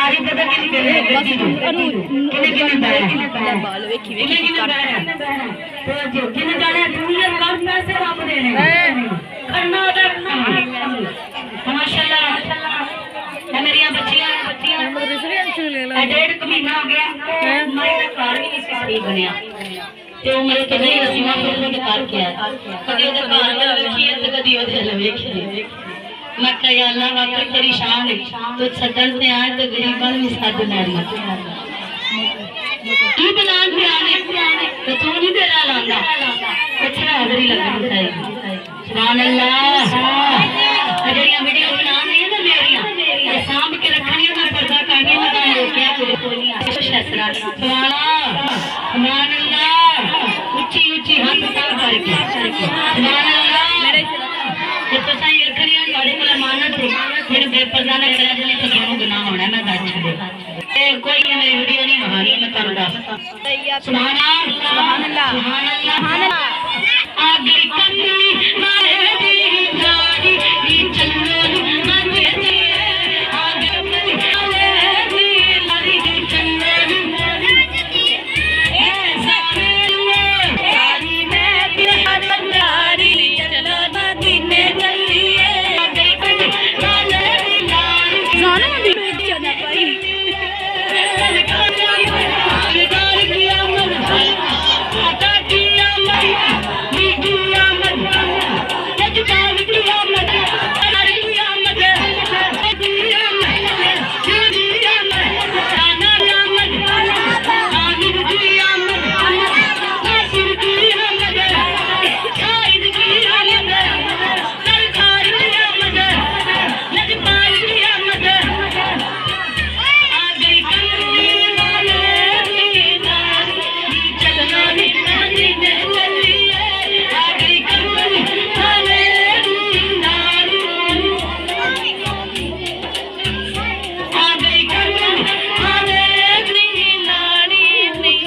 तारीफ पता किसी दे रहे हैं किने बाल वेखी वेखी कर तो जो किने जाने दुनिया कम पैसे आप दे रहे हैं करना उधर माशाल्लाह मेरी बच्चियां डेढ़ महीना हो गया मैं घर भी नहीं सही बनया ते मेरे तो नहीं रसीमा फिर के कर के आया कदी ओदे घर वाल वेखी ते कदी ओदे हल वेखी मैं कह अल्लाह वाकई तेरी शान है तो सदन से आए तो गरीबन भी सद नारी की बनान पे आने तो तू नहीं तेरा लांदा कुछ हाजरी लगनी चाहिए सुभान अल्लाह जेड़ियां वीडियो बना रही है ना मेरियां सांभ के रखनी मैं पर्दा करनी मैं तो रोकिया कोई नहीं शसरा सुभान अल्लाह ऊंची ऊंची हाथ उठा करके सुभान अल्लाह ये तो सही रखनी है बड़े को मानत है मेरे बेपर्दा ने करा जने तो दोनों गुनाह होना मैं दस छड़े ए कोई मेरी वीडियो नहीं बहानी मैं कर दस सुभान अल्लाह सुभान अल्लाह आगे कन्नी मारे दी गाड़ी नी चलो आगे दी आगे मारे दी लारी दी चलो ए सारी में प्यार बंदारी चलो मदीने चलिए आगे कन्नी मारे दी लारी जाना मदीने जाना भाई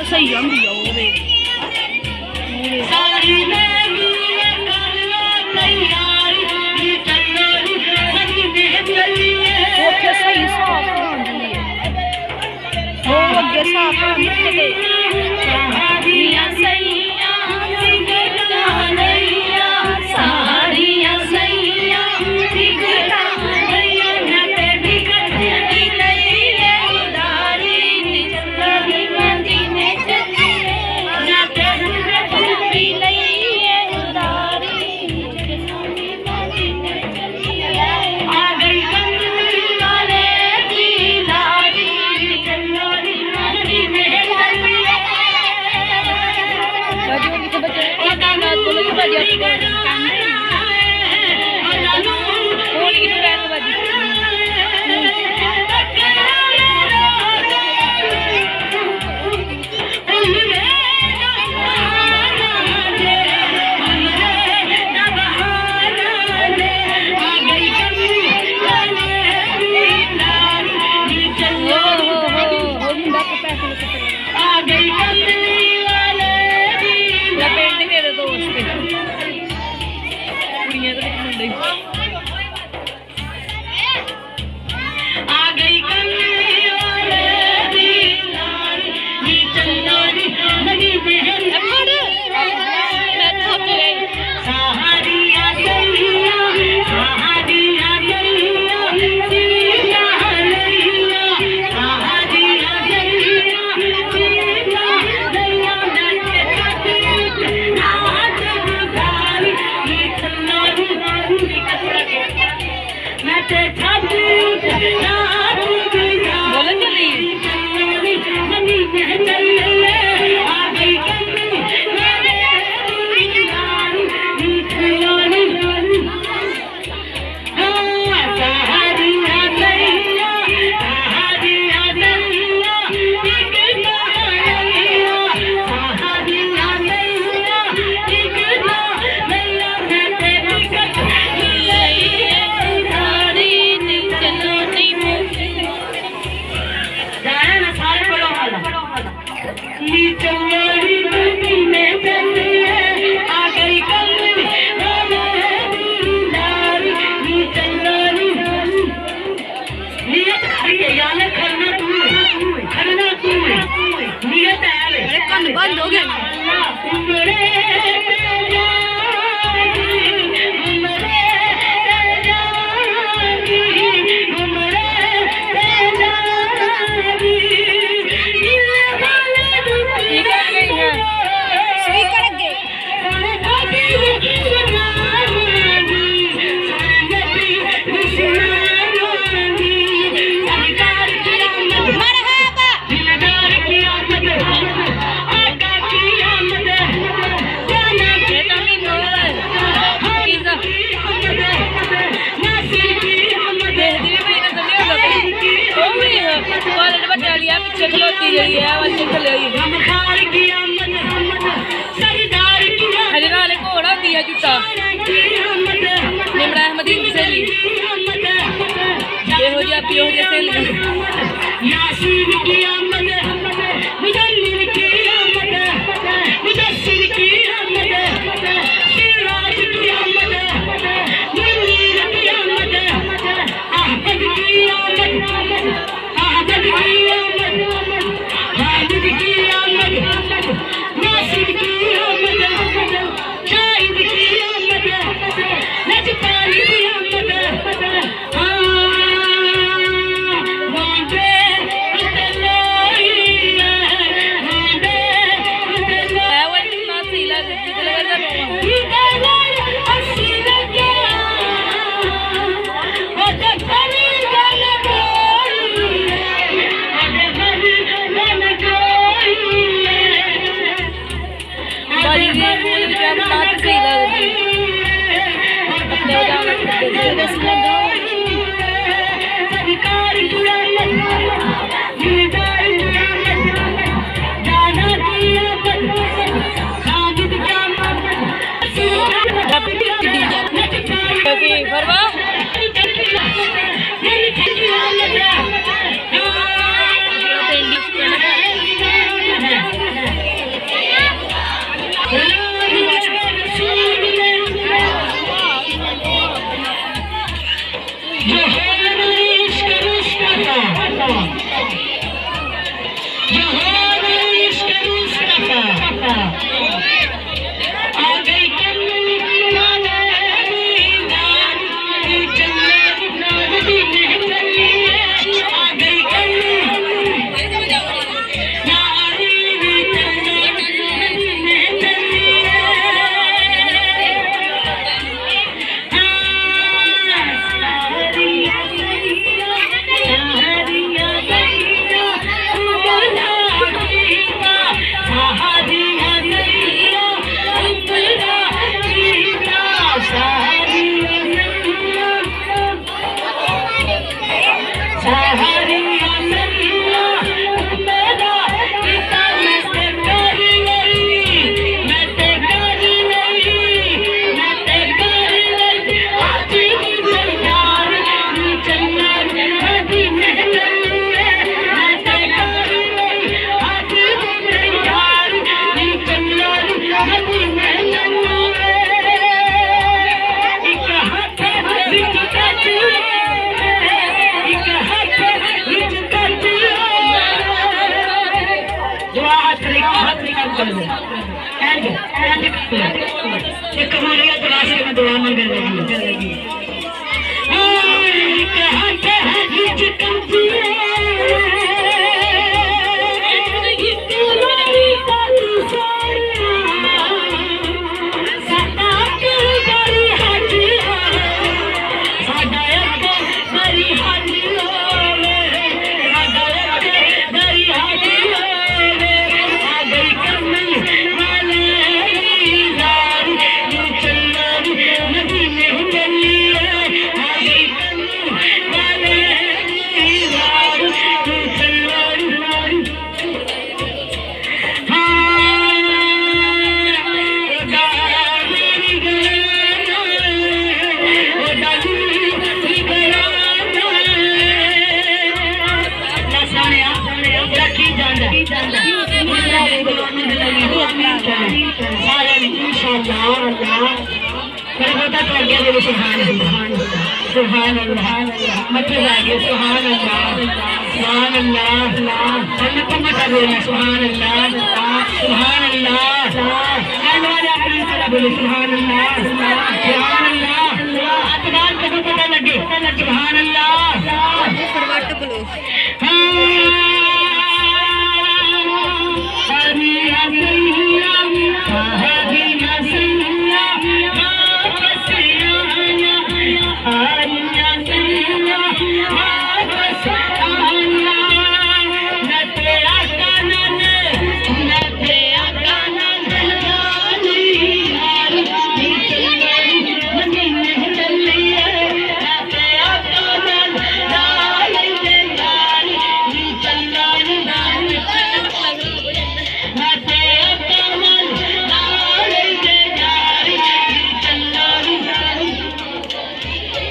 सही आंदी आ ओवे सारी में करलो तैयारी चलो मदीने चलिए ओके सही साफ आंदी है ओ अगे साफ निकले साड़ियां सैया दिखला नैया साड़ियां सैया दिखला नैया नटे बिकते लईले उदारी निचली मदीने चलिए नटे बिकते लईले उदारी निचली मदीने चलिए आ गई कंजली वाले दी लाड़ी चलो मदीने चलिए बाजू के बच्चे ओ गाना तो लगे बाजू कोई की रैन बाजी बंद हो गया पीछे खलोती जी है हजे नाल घोड़ा होती है जुटा निमरा अहमद की सहेली यो जी आप यो सुभान अल्लाह मत जाइए सुभान अल्लाह सुभान अल्लाह जन्नतों में कर रहे हैं सुभान अल्लाह कहने वाले आखिरी तरह बोले सुभान अल्लाह आत्मान को पता लगे सुभान अल्लाह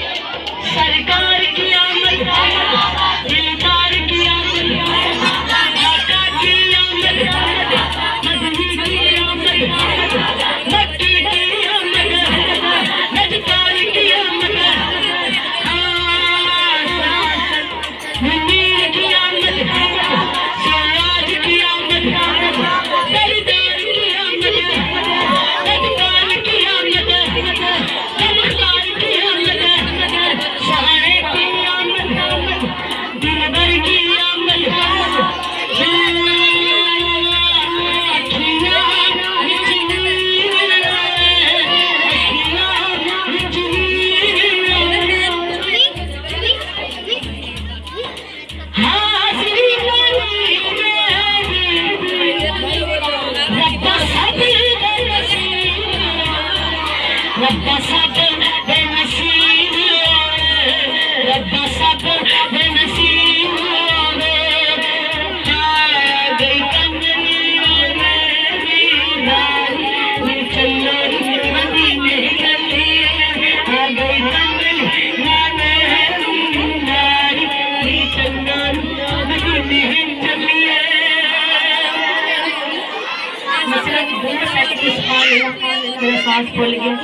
सरकार की आमद दिलदार की आमद काका की आमद मदनी की आमद मक्की की आमद नजकार की आमद मुनीर की आमद सिराज की आमद सरदार की आमद नजकार की आमद चमकदार की आमद सहारे की आमद दिलबर की आमद रब्बा सब बेनसीब रब्बा सब बेनसीब गई कमली मेरी चलो मदीने गली आ गई कमली मेरी चलो मदीने चलिए मतलब बोल सकते मेरा सांस फूल गया